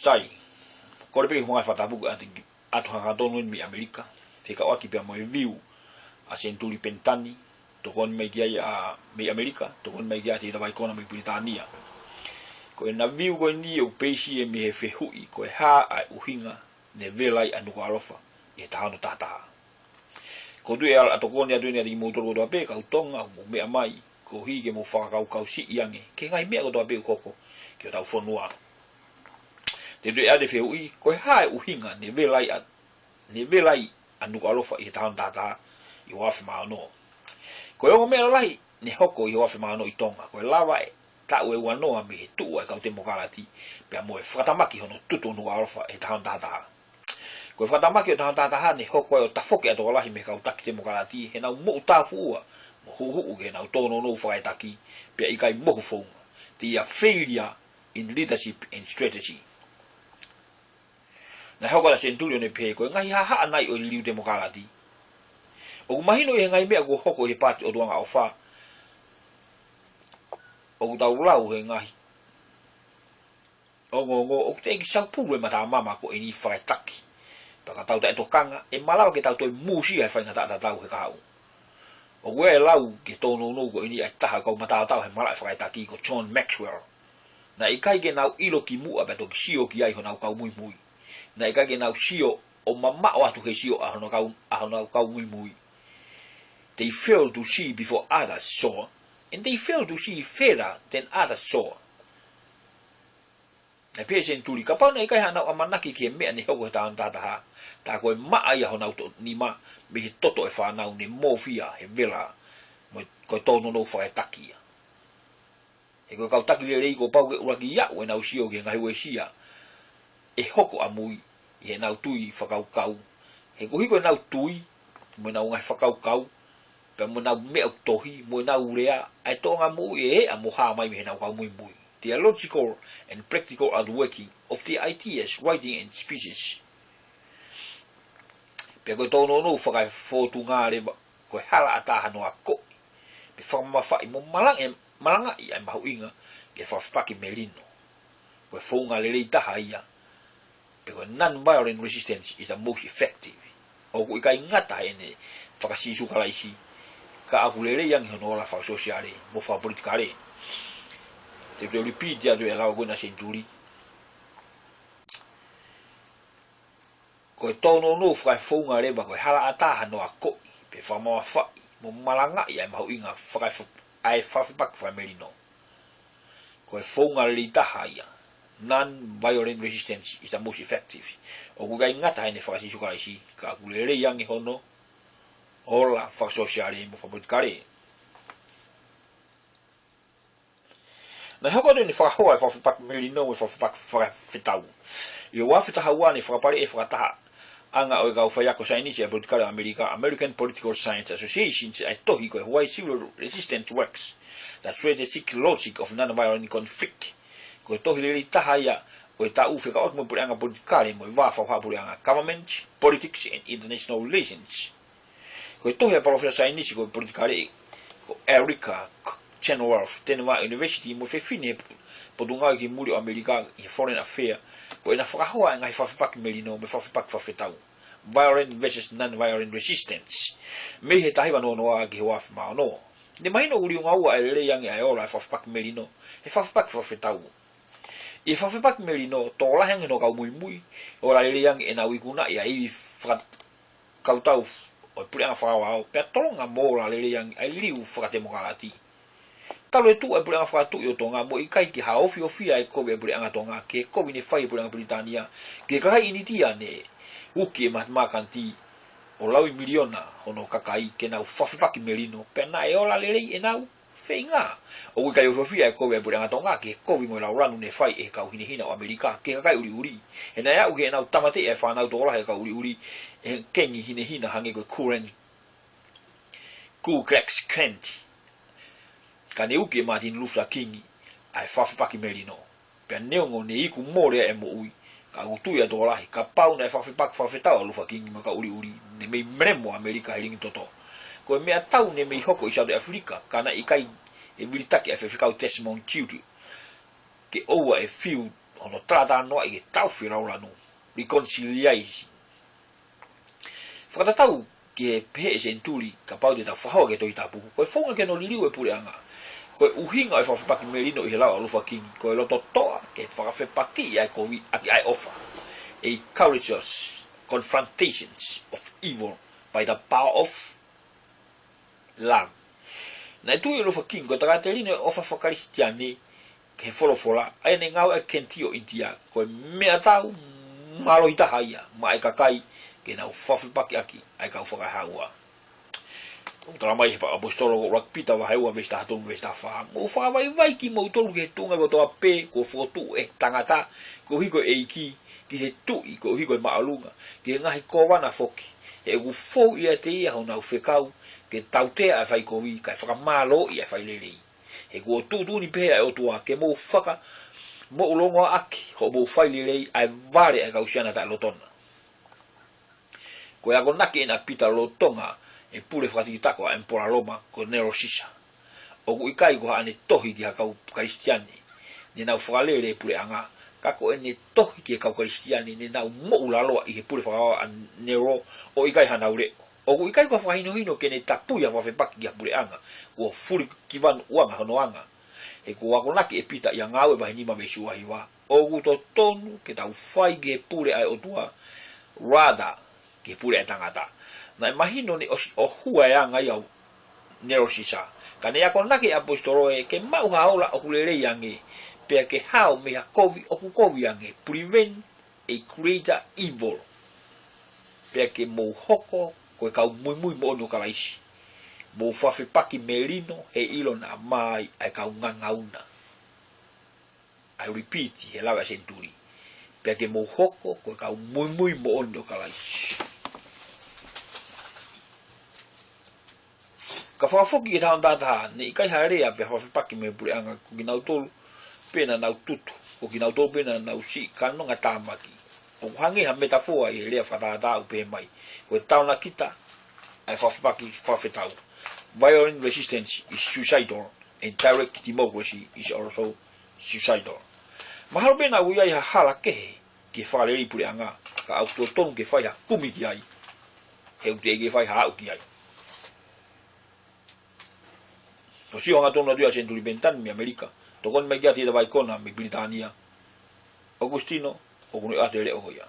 sai ko le pe mo fa tabu ati atu ha tonu mi Amerika fika waki pe mo view a Senturi Pentani to kon me gia a mi Amerika to kon me gia ti da economy Britania ko na view ko ni o peisi e mi he fe hui ko ha ai uhinga ne velai anu ko alofa e tahano tata ko due al atoko ni adu ni di motor do ape ka utonga mo me mai ko hi ge mo fa ka si yange ke ngai me ko do ape koko ke ta fonua te due ade fe ui ko ha uhinga ne velai anu ko alofa e tahano tata i wa fa ma no ko yo me lai ne hoko i wa fa ma no itonga ko lava ta we wa no me tu e ka te mo kalati pe mo e fatamaki hono tutu no alofa e tahano tata ko fatamaki o tata ni hoko o tafoki ato lahi me ka utaki te mokalati he na mo tafu mo hu ge na tono no fa itaki pe i kai mo fo the failure in leadership and strategy na hoko la Centurion ne pe ko ngai ha nai o liu te mokalati o mahino e ngai me go hoko he pati o doanga o fa o taulau he ngai o go o te ki sa pu e mata mama ko ini fa itaki taka tau ta tokanga e malawa ke tau toi musi ai fainga ta tau he kau o we lau ke tono no ko ini ai taha ko mata tau he malawa fai taki ko John Maxwell na ikai ke nau ilo ki mu abeto ki sio ki ai honau kau mui na ikai ke nau sio o mama o atu ke sio a honau kau mui they fail to see before others saw and they fail to see fairer than others saw na pe Senturi ka pa na ikai hana amanaki ke me ni hoko ta ha ta ko ma ai ho na to ni ma be toto e fa na ni mofia e vela mo ko to no fa taki e ko ka taki le ko pa ke ura ki ya we na usio ke ngai we sia e hoko amui e na tui fa kau e ko hi ko na tui mo na ngai fa kau pe mo na me tohi mo na urea ai to nga mu e a mo ha mai me na kau mui the logical and practical outworking of the ideas, writing and speeches. Pego tono no fa fo tu ngale ko hala ata no ako. Pe fa ma fa mo malanga i ma huinga ke fa paki melino. Ko fo ngale le ta haya. Pego non-violent resistance is the most effective. O ko kai ngata ene fa si su kala isi. Ka akulele yang hono la fa sociale, mo fa politicale. Te to repeat ya do la go na Centuri ko tono no fra fonga le ba ko hala ata no ako pe fa mo fa mo malanga ya ma inga fra ai fa pak family no ko fonga le ta haya non violent resistance is the most effective o go ga ngata ine fa si su ka isi ka kulele yang hono ola fa sociale mo fa politicale na hoko ni fa hoa fa pak melino fa pak fa fitau yo wa fita hawa ni fa pare e fa ta anga o ga fa yako saini se political American Political Science Association ai tohi ko why civil resistance works the strategic logic of non-violent conflict ko tohi le ta haya o ta u fa ka mo anga political mo va fa anga government politics and international relations ko tohi pa fa saini ko political ko Erica Chenoweth Tenwa University mo fe fine podunga ki muri America in foreign affair ko ina fra hoa ngai fa pak melino me fa pak fa fetau violent versus non-violent resistance me he tahi no no agi wa ma no de mai no uri ngau ai le yang ai ola fa pak melino e fa pak fa fetau e fa pak melino to la hang no ka mui ola le yang ena wi kuna ya i fra kautau o puanga fa wa pe tolonga mo la le yang ai liu fra demokrati talo tu e puanga fa tu yo tonga mo ikai ki ha ofi ai ko be puanga tonga ke ko ni fai puanga Britania ke ka ini tia ne uki ma kanti o lawi miliona hono kakai ke na fa pa ki melino pe na e ola le e na feinga o kai ofi ai ko be puanga tonga ke ko vi mo la ula ne fai e ka hina o Amerika ke ka uri e na ya uke na tamate e fa na to la e ka uri e kengi hina hange ko current Ku Klux Klan kane uke Martin Luther King ai fa ki melino pe neongo ne iku mole e mo ui ka utu ya dola ka pau na fa ta Luther King ma ka uri ne me mremo America ring toto ko me atau ne me hoko i South Africa kana ikai e militaki e Africa testimony tutu ke owa e fiu ono trata no i tau firau lanu reconciliation whakatau ke pehe senturi ka pau de ta whahoa ke toi tapu koe whonga ke no liu e pule anga koe uhinga e whawhipaki merino i he lau alufa king koe loto toa ke whakawhipaki ai kovi aki ai ofa a courageous confrontations of evil by the power of love na tu e lofa king koe takaterine ofa whakaristiani ke wholofola ai ne ngau e kentio intia koe mea tau malo hita haia ma e kakai ke nau whawhipaki aki ai kau whakahaua tala mai pa apostolo ko rak pita wa hewa vesta hatun vesta fa mo fa vai ki mo tolu ke tunga ko to ape ko foto tangata ko hiko eiki ki he tu ko hiko maalunga ki ngahi ko wana foki e gu fo ia te ia hona ufekau ke taute a fai ko vi ka fa malo ia fai lele e go tu ni pe o tu ke mo faka mo longo aki ho mo fai lele ai vare a kausiana ta lotona ko ya ko naki na pita lotonga e pule whakatitako a empora loma ko nero sisa. O ku ikai ko ane tohi ki hakau kristiani. Ni nau whakalere pule anga. Kako ene tohi ki hakau kristiani ni nau moulaloa i he pule whakawa a nero o ikai hanaure. O ku ikai ko whahino hino ke ne tapuia whawhepaki ki pule anga. Ko furi ki vanu uanga hono anga. E ko wako naki e pita ia ngau e wahinima mesu wahiwa. O ku to tonu ke tau whai ke pule ai o tua. Rada ke pule ai tangata. Na imagino ni o hua ya ngai au nero sisa kane ya kon nake apostolo e ke mau haola o kulele yange pe ke hao me hakovi o ku kovi yange prevent a greater evil pe ke mo hoko ko ka muy mo no kalaisi mo fafe paki merino e ilona mai ai ka ngauna I repeat he lava senturi pe ke mo hoko ko ka muy mo no kalaisi ka whakafoki ki taon tātaha, ne ikai haere a pe whawhipaki me pure anga ko ki nau tolu pena nau tutu, ko ki nau tolu pena nau si kanonga tāmaki. O hangi ha metafoa i lea whataatau pe mai, ko e taona kita ai whawhipaki whawhetau. Violent resistance is suicidal, and direct democracy is also suicidal. Mahalo pena uia i ha hala kehe ki whakareri pure anga, ka au tonu ke whai ha kumi ki ai, heu te ege whai ha au ki ai. O si honga tonu dua senturi bentan mi Amerika. Tokon mai kia tida vai kona mi Britania. Agustino, o kunu ate le o ya.